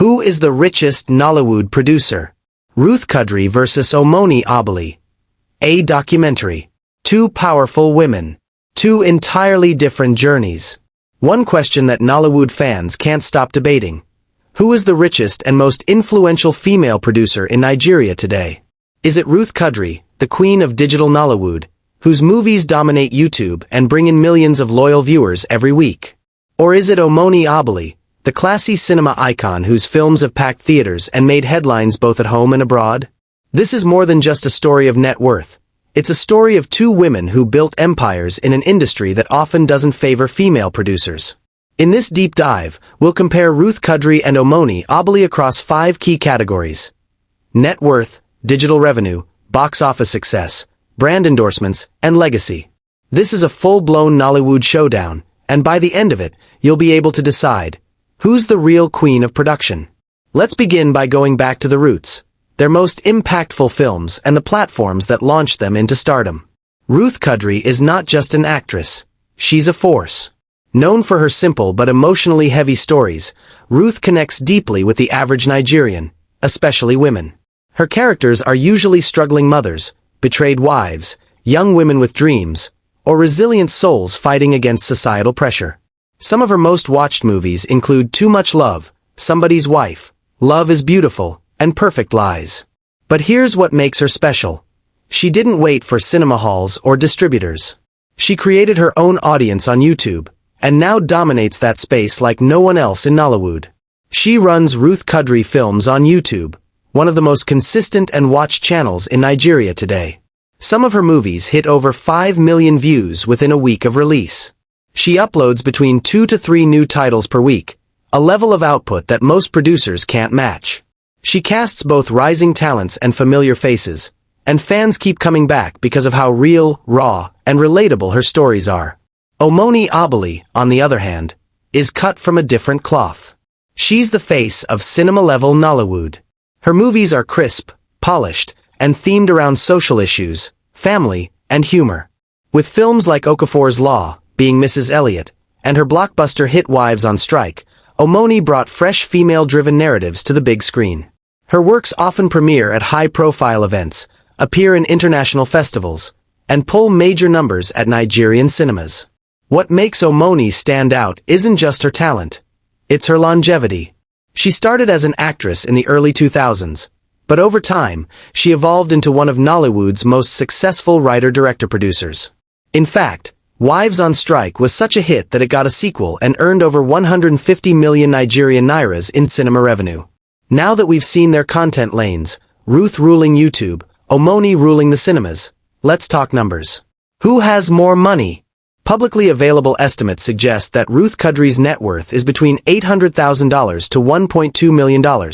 Who is the richest Nollywood producer? Ruth Kadiri vs. Omoni Oboli. A documentary. Two powerful women. Two entirely different journeys. One question that Nollywood fans can't stop debating. Who is the richest and most influential female producer in Nigeria today? Is it Ruth Kadiri, the queen of digital Nollywood, whose movies dominate YouTube and bring in millions of loyal viewers every week? Or is it Omoni Oboli, the classy cinema icon whose films have packed theaters and made headlines both at home and abroad? This is more than just a story of net worth. It's a story of two women who built empires in an industry that often doesn't favor female producers. In this deep dive, we'll compare Ruth Kadiri and Omoni Oboli across 5 key categories: net worth, digital revenue, box office success, brand endorsements, and legacy. This is a full-blown Nollywood showdown, and by the end of it, you'll be able to decide who's the real queen of production. Let's begin by going back to the roots, their most impactful films and the platforms that launched them into stardom. Ruth Kadiri is not just an actress, she's a force. Known for her simple but emotionally heavy stories, Ruth connects deeply with the average Nigerian, especially women. Her characters are usually struggling mothers, betrayed wives, young women with dreams, or resilient souls fighting against societal pressure. Some of her most watched movies include Too Much Love, Somebody's Wife, Love is Beautiful, and Perfect Lies. But here's what makes her special. She didn't wait for cinema halls or distributors. She created her own audience on YouTube, and now dominates that space like no one else in Nollywood. She runs Ruth Kadiri Films on YouTube, one of the most consistent and watched channels in Nigeria today. Some of her movies hit over 5 million views within a week of release. She uploads between 2 to 3 new titles per week, a level of output that most producers can't match. She casts both rising talents and familiar faces, and fans keep coming back because of how real, raw, and relatable her stories are. Omoni Oboli, on the other hand, is cut from a different cloth. She's the face of cinema-level Nollywood. Her movies are crisp, polished, and themed around social issues, family, and humor. With films like Okafor's Law, Being Mrs. Elliot, and her blockbuster hit Wives on Strike, Omoni brought fresh female-driven narratives to the big screen. Her works often premiere at high-profile events, appear in international festivals, and pull major numbers at Nigerian cinemas. What makes Omoni stand out isn't just her talent. It's her longevity. She started as an actress in the early 2000s, but over time, she evolved into one of Nollywood's most successful writer-director-producers. In fact, Wives on Strike was such a hit that it got a sequel and earned over 150 million Nigerian nairas in cinema revenue. Now that we've seen their content lanes, Ruth ruling YouTube, Omoni ruling the cinemas, let's talk numbers. Who has more money? Publicly available estimates suggest that Ruth Kadiri's net worth is between $800,000 to $1.2 million,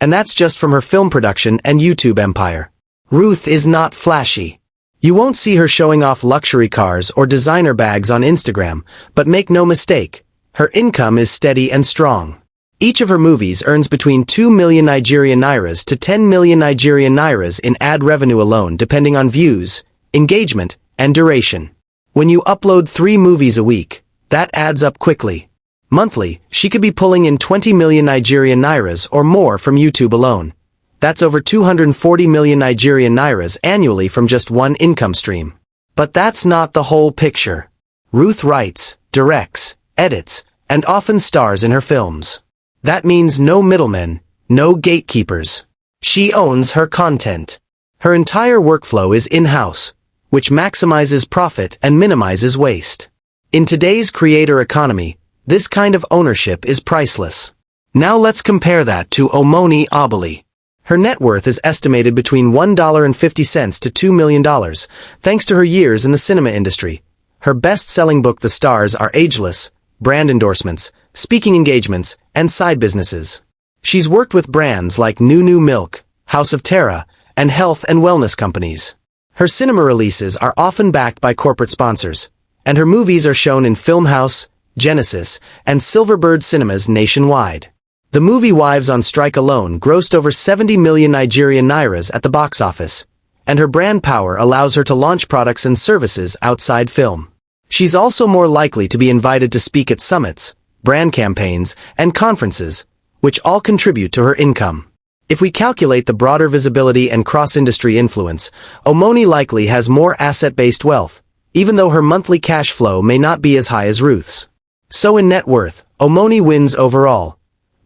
and that's just from her film production and YouTube empire. Ruth is not flashy. You won't see her showing off luxury cars or designer bags on Instagram, but make no mistake, her income is steady and strong. Each of her movies earns between 2 million Nigerian nairas to 10 million Nigerian nairas in ad revenue alone, depending on views, engagement, and duration. When you upload 3 movies a week, that adds up quickly. Monthly, she could be pulling in 20 million Nigerian nairas or more from YouTube alone. That's over 240 million Nigerian nairas annually from just one income stream. But that's not the whole picture. Ruth writes, directs, edits, and often stars in her films. That means no middlemen, no gatekeepers. She owns her content. Her entire workflow is in-house, which maximizes profit and minimizes waste. In today's creator economy, this kind of ownership is priceless. Now let's compare that to Omoni Oboli. Her net worth is estimated between $1.50 to $2 million, thanks to her years in the cinema industry. Her best-selling book The Stars are ageless, brand endorsements, speaking engagements, and side businesses. She's worked with brands like New Milk, House of Terra, and health and wellness companies. Her cinema releases are often backed by corporate sponsors, and her movies are shown in Filmhouse, Genesis, and Silverbird cinemas nationwide. The movie Wives on Strike alone grossed over 70 million Nigerian nairas at the box office, and her brand power allows her to launch products and services outside film. She's also more likely to be invited to speak at summits, brand campaigns, and conferences, which all contribute to her income. If we calculate the broader visibility and cross-industry influence, Omoni likely has more asset-based wealth, even though her monthly cash flow may not be as high as Ruth's. So in net worth, Omoni wins overall.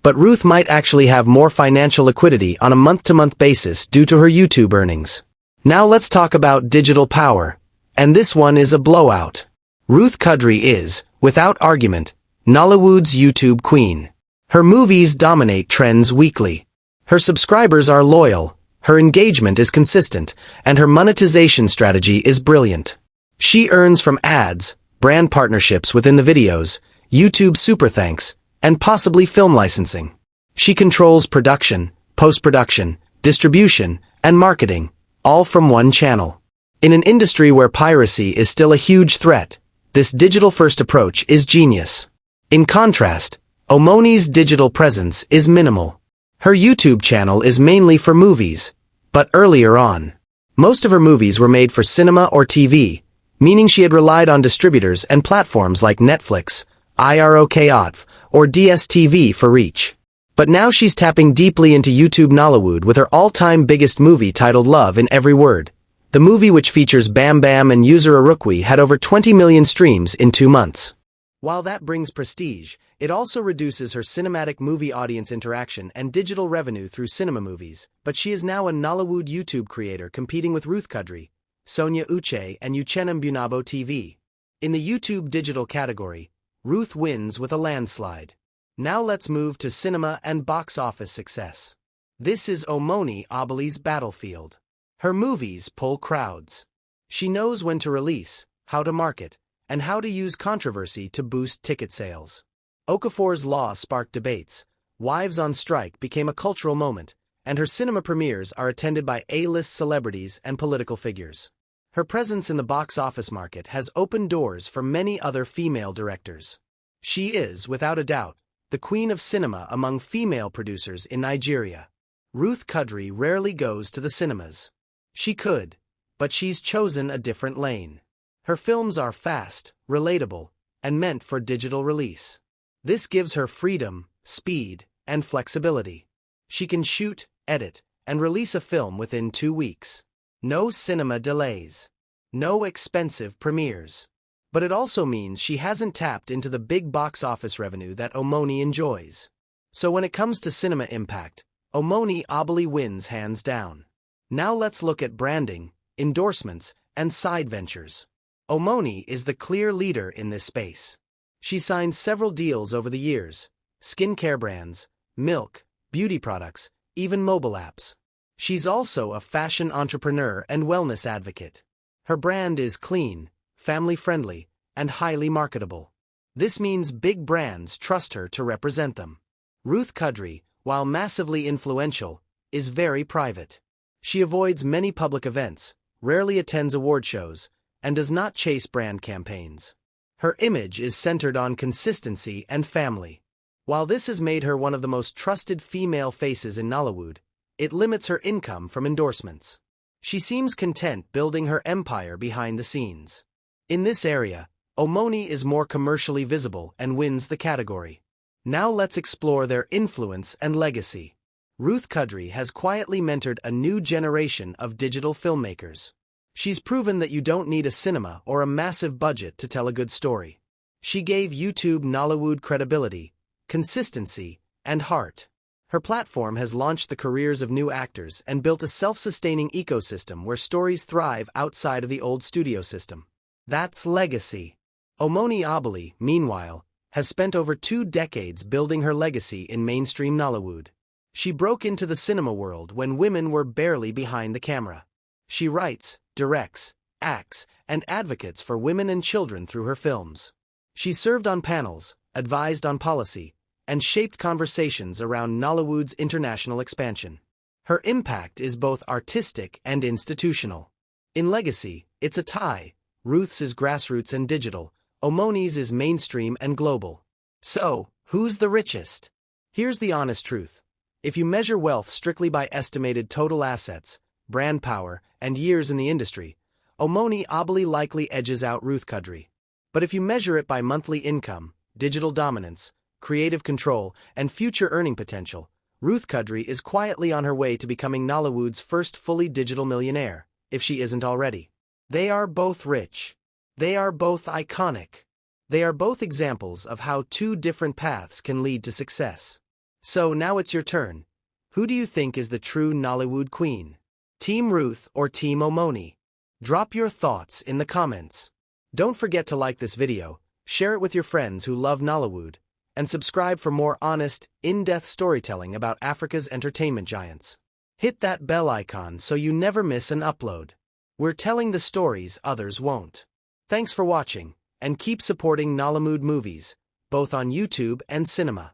But Ruth might actually have more financial liquidity on a month-to-month basis due to her YouTube earnings. Now let's talk about digital power. And this one is a blowout. Ruth Kadiri is, without argument, Nollywood's YouTube queen. Her movies dominate trends weekly. Her subscribers are loyal, her engagement is consistent, and her monetization strategy is brilliant. She earns from ads, brand partnerships within the videos, YouTube super thanks, and possibly film licensing. She controls production, post-production, distribution, and marketing, all from one channel. In an industry where piracy is still a huge threat, this digital-first approach is genius. In contrast, Omoni's digital presence is minimal. Her YouTube channel is mainly for movies, but earlier on, most of her movies were made for cinema or TV, meaning she had relied on distributors and platforms like Netflix, IROKOTV, or DSTV for reach. But now she's tapping deeply into YouTube Nollywood with her all-time biggest movie titled Love in Every Word. The movie, which features Bam Bam and User Arukwi, had over 20 million streams in 2 months. While that brings prestige, it also reduces her cinematic movie audience interaction and digital revenue through cinema movies, but she is now a Nollywood YouTube creator competing with Ruth Kadiri, Sonia Uche, and Uchenna Bunabo TV. In the YouTube digital category, Ruth wins with a landslide. Now let's move to cinema and box office success. This is Omoni Oboli's battlefield. Her movies pull crowds. She knows when to release, how to market, and how to use controversy to boost ticket sales. Okafor's Law sparked debates, Wives on Strike became a cultural moment, and her cinema premieres are attended by A-list celebrities and political figures. Her presence in the box office market has opened doors for many other female directors. She is, without a doubt, the queen of cinema among female producers in Nigeria. Ruth Kadiri rarely goes to the cinemas. She could, but she's chosen a different lane. Her films are fast, relatable, and meant for digital release. This gives her freedom, speed, and flexibility. She can shoot, edit, and release a film within 2 weeks. No cinema delays. No expensive premieres. But it also means she hasn't tapped into the big box office revenue that Omoni enjoys. So when it comes to cinema impact, Omoni Oboli wins hands down. Now let's look at branding, endorsements, and side ventures. Omoni is the clear leader in this space. She signed several deals over the years: skincare brands, milk, beauty products, even mobile apps. She's also a fashion entrepreneur and wellness advocate. Her brand is clean, family-friendly, and highly marketable. This means big brands trust her to represent them. Ruth Kadiri, while massively influential, is very private. She avoids many public events, rarely attends award shows, and does not chase brand campaigns. Her image is centered on consistency and family. While this has made her one of the most trusted female faces in Nollywood, it limits her income from endorsements. She seems content building her empire behind the scenes. In this area, Omoni is more commercially visible and wins the category. Now let's explore their influence and legacy. Ruth Kadiri has quietly mentored a new generation of digital filmmakers. She's proven that you don't need a cinema or a massive budget to tell a good story. She gave YouTube Nollywood credibility, consistency, and heart. Her platform has launched the careers of new actors and built a self-sustaining ecosystem where stories thrive outside of the old studio system. That's legacy. Omoni Oboli, meanwhile, has spent over 2 decades building her legacy in mainstream Nollywood. She broke into the cinema world when women were barely behind the camera. She writes, directs, acts, and advocates for women and children through her films. She served on panels, advised on policy, and shaped conversations around Nollywood's international expansion. Her impact is both artistic and institutional. In legacy, it's a tie. Ruth's is grassroots and digital, Omoni's is mainstream and global. So, who's the richest? Here's the honest truth. If you measure wealth strictly by estimated total assets, brand power, and years in the industry, Omoni Oboli likely edges out Ruth Kadiri. But if you measure it by monthly income, digital dominance, creative control, and future earning potential, Ruth Kadiri is quietly on her way to becoming Nollywood's first fully digital millionaire, if she isn't already. They are both rich. They are both iconic. They are both examples of how two different paths can lead to success. So now it's your turn. Who do you think is the true Nollywood queen? Team Ruth or Team Omoni? Drop your thoughts in the comments. Don't forget to like this video, share it with your friends who love Nollywood, and subscribe for more honest, in-depth storytelling about Africa's entertainment giants. Hit that bell icon so you never miss an upload. We're telling the stories others won't. Thanks for watching, and keep supporting Nollywood movies, both on YouTube and cinema.